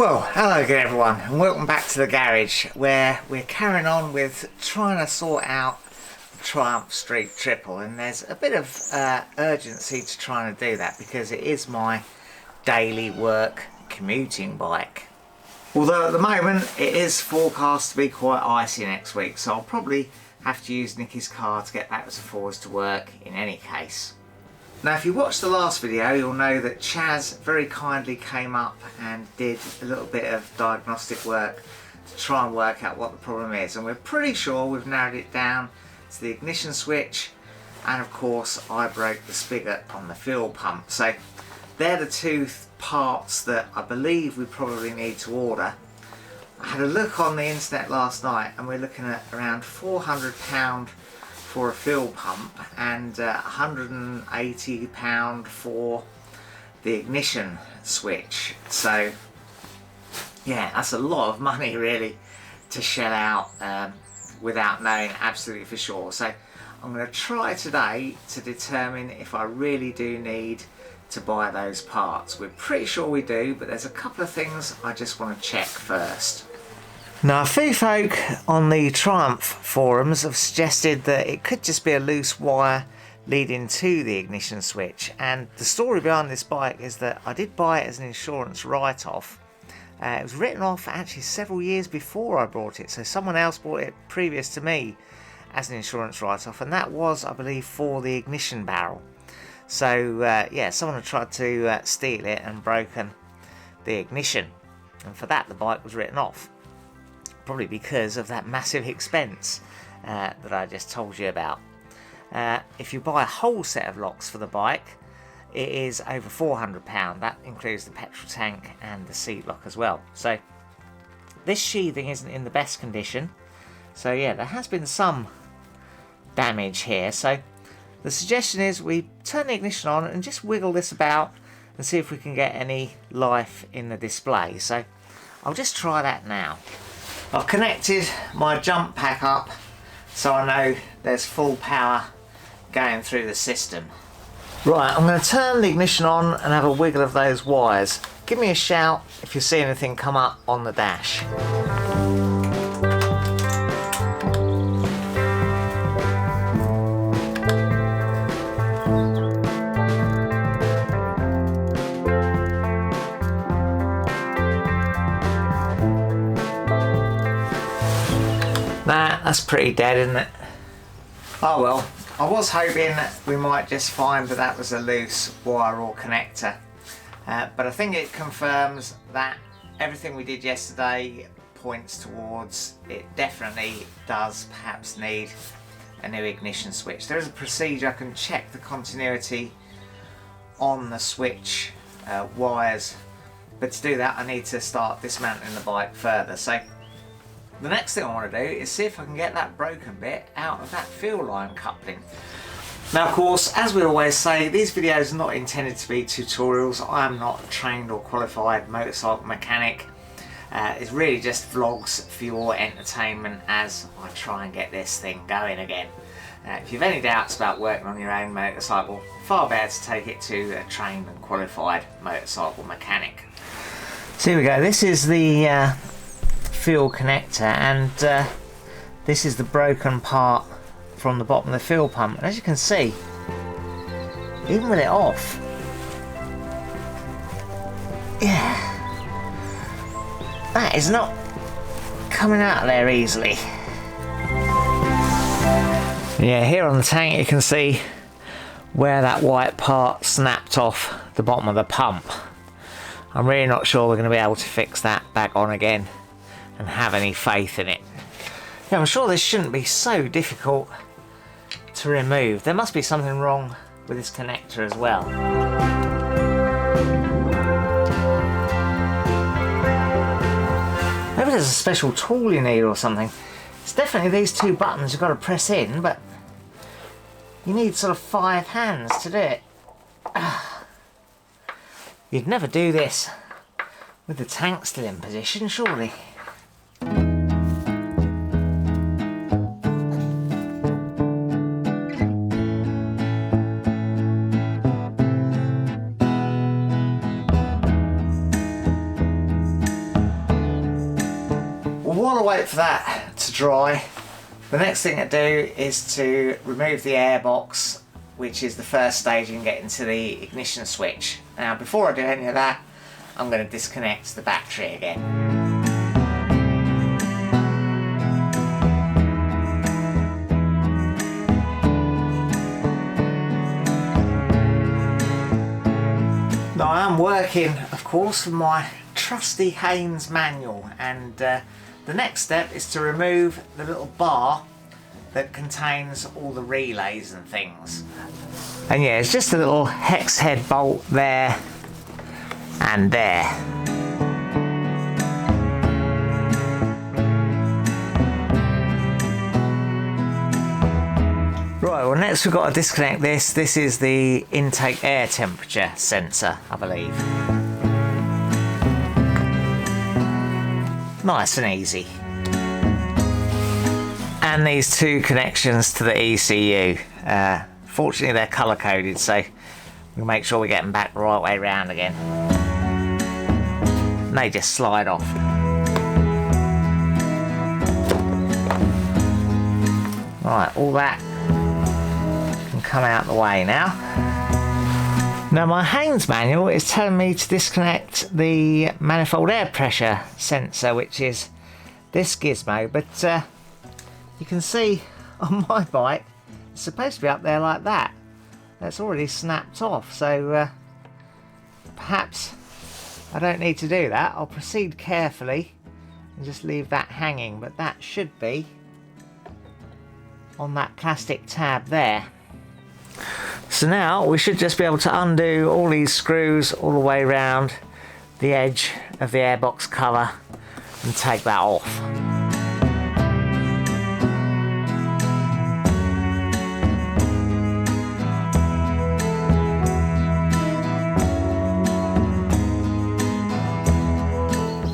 Well, hello again everyone, and welcome back to the garage, where we're carrying on with trying to sort out the Triumph Street Triple, and there's a bit of urgency to trying to do that because it is my daily work commuting bike. Although at the moment it is forecast to be quite icy next week, so I'll probably have to use Nikki's car to get backwards and forwards to work in any case. Now, if you watched the last video, you'll know that Chaz very kindly came up and did a little bit of diagnostic work to try and work out what the problem is, and we're pretty sure we've narrowed it down to the ignition switch, and of course I broke the spigot on the fuel pump. So they're the two parts that I believe we probably need to order. I had a look on the internet last night and we're looking at around £400 for a fuel pump and £180 for the ignition switch. So yeah, that's a lot of money really to shell out without knowing absolutely for sure. So I'm going to try today to determine if I really do need to buy those parts. We're pretty sure we do, but there's a couple of things I just want to check first. Now, a few folk on the Triumph forums have suggested that it could just be a loose wire leading to the ignition switch, and the story behind this bike is that I did buy it as an insurance write-off. It was written off actually several years before I bought it, so someone else bought it previous to me as an insurance write-off, and that was, I believe, for the ignition barrel. So yeah, someone had tried to steal it and broken the ignition, and for that the bike was written off. Probably because of that massive expense that I just told you about. If you buy a whole set of locks for the bike, it is over £400. That includes the petrol tank and the seat lock as well. So this sheathing isn't in the best condition. So yeah, there has been some damage here. So the suggestion is we turn the ignition on and just wiggle this about and see if we can get any life in the display. So I'll just try that now. I've connected my jump pack up so I know there's full power going through the system. Right, I'm going to turn the ignition on and have a wiggle of those wires. Give me a shout if you see anything come up on the dash. That's pretty dead, isn't it? Oh well, I was hoping we might just find that that was a loose wire or connector, but I think it confirms that everything we did yesterday points towards it definitely does perhaps need a new ignition switch. There is a procedure I can check the continuity on the switch wires, but to do that I need to start dismantling the bike further. So the next thing I want to do is see if I can get that broken bit out of that fuel line coupling. Now, of course, as we always say, these videos are not intended to be tutorials. I am not a trained or qualified motorcycle mechanic. It's really just vlogs for your entertainment as I try and get this thing going again. If you've any doubts about working on your own motorcycle, far better to take it to a trained and qualified motorcycle mechanic. So here we go, this is the fuel connector, and this is the broken part from the bottom of the fuel pump, and as you can see, even with it off, yeah, that is not coming out of there easily. Yeah, here on the tank you can see where that white part snapped off the bottom of the pump. I'm really not sure we're going to be able to fix that back on again and have any faith in it. Yeah, I'm sure this shouldn't be so difficult to remove. There must be something wrong with this connector as well. Maybe there's a special tool you need or something. It's definitely these two buttons you've got to press in, but you need sort of 5 hands to do it. You'd never do this with the tank still in position, surely. Well, while I wait for that to dry, the next thing to do is to remove the airbox, which is the first stage in getting to the ignition switch. Now, before I do any of that, I'm going to disconnect the battery again. Now, I am working, of course, with my trusty Haynes manual, and the next step is to remove the little bar that contains all the relays and things. And yeah, it's just a little hex head bolt there and there. Right, well, next we've got to disconnect this. This is the intake air temperature sensor, I believe. Nice and easy. And these two connections to the ECU. Fortunately, they're colour coded, so we'll make sure we get them back the right way round again. And they just slide off. Right, all that can come out the way now. Now, my Haynes manual is telling me to disconnect the manifold air pressure sensor, which is this gizmo, but you can see on my bike it's supposed to be up there like that. That's already snapped off, so perhaps I don't need to do that. I'll proceed carefully and just leave that hanging, but that should be on that plastic tab there. So now we should just be able to undo all these screws all the way around the edge of the airbox cover and take that off.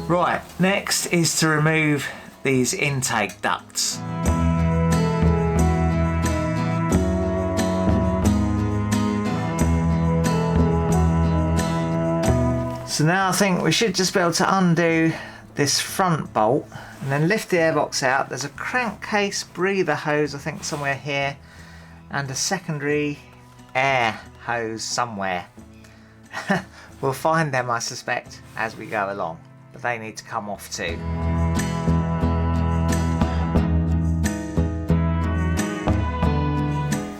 Right, next is to remove these intake ducts. So now I think we should just be able to undo this front bolt and then lift the airbox out. There's a crankcase breather hose, I think, somewhere here, and a secondary air hose somewhere. We'll find them, I suspect, as we go along, but they need to come off too.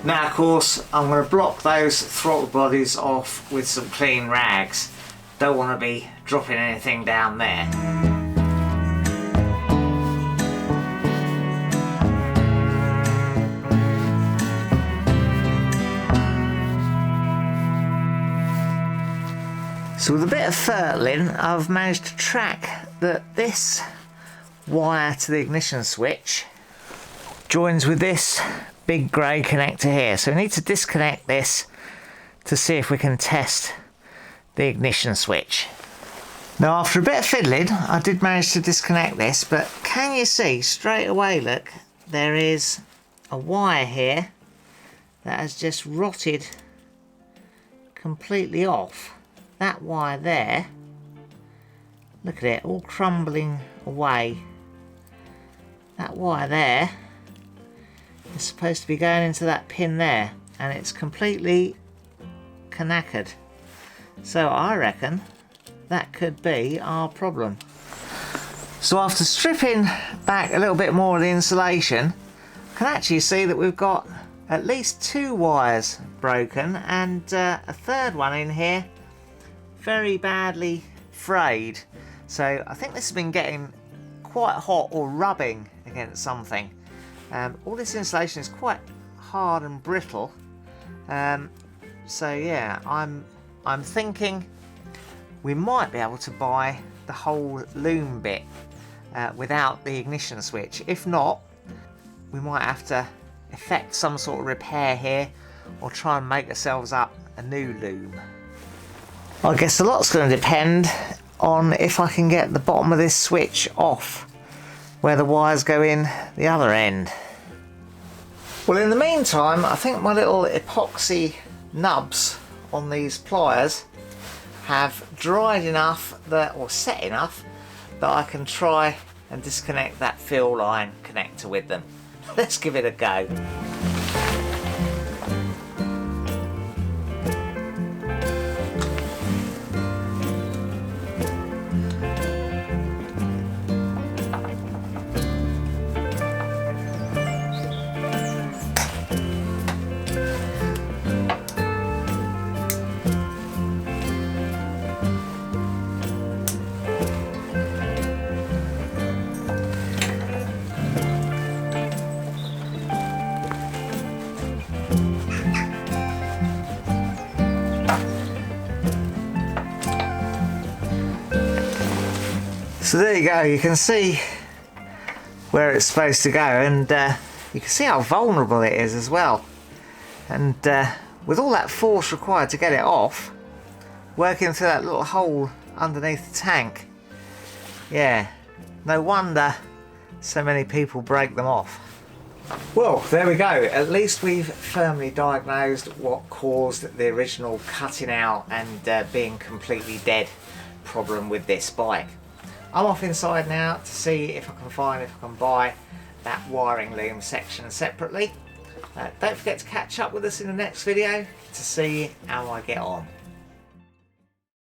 Now, of course, I'm going to block those throttle bodies off with some clean rags. Don't want to be dropping anything down there. So with a bit of fertling, I've managed to track that this wire to the ignition switch joins with this big grey connector here. So we need to disconnect this to see if we can test the ignition switch. Now, after a bit of fiddling, I did manage to disconnect this, but can you see straight away, look, there is a wire here that has just rotted completely off. That wire there, look at it, all crumbling away. That wire there is supposed to be going into that pin there, and it's completely knackered. So I reckon that could be our problem. So after stripping back a little bit more of the insulation, I can actually see that we've got at least two wires broken and a third one in here very badly frayed. So I think this has been getting quite hot or rubbing against something. All this insulation is quite hard and brittle. So yeah, I'm thinking we might be able to buy the whole loom bit without the ignition switch. If not, we might have to effect some sort of repair here or try and make ourselves up a new loom. I guess a lot's going to depend on if I can get the bottom of this switch off where the wires go in the other end. Well, in the meantime, I think my little epoxy nubs on these pliers have dried enough that, or set enough, that I can try and disconnect that fill line connector with them. Let's give it a go. So there you go, you can see where it's supposed to go, and you can see how vulnerable it is as well. And with all that force required to get it off, working through that little hole underneath the tank, yeah, no wonder so many people break them off. Well, there we go. At least we've firmly diagnosed what caused the original cutting out and being completely dead problem with this bike. I'm off inside now to see if I can buy that wiring loom section separately. Don't forget to catch up with us in the next video to see how I get on.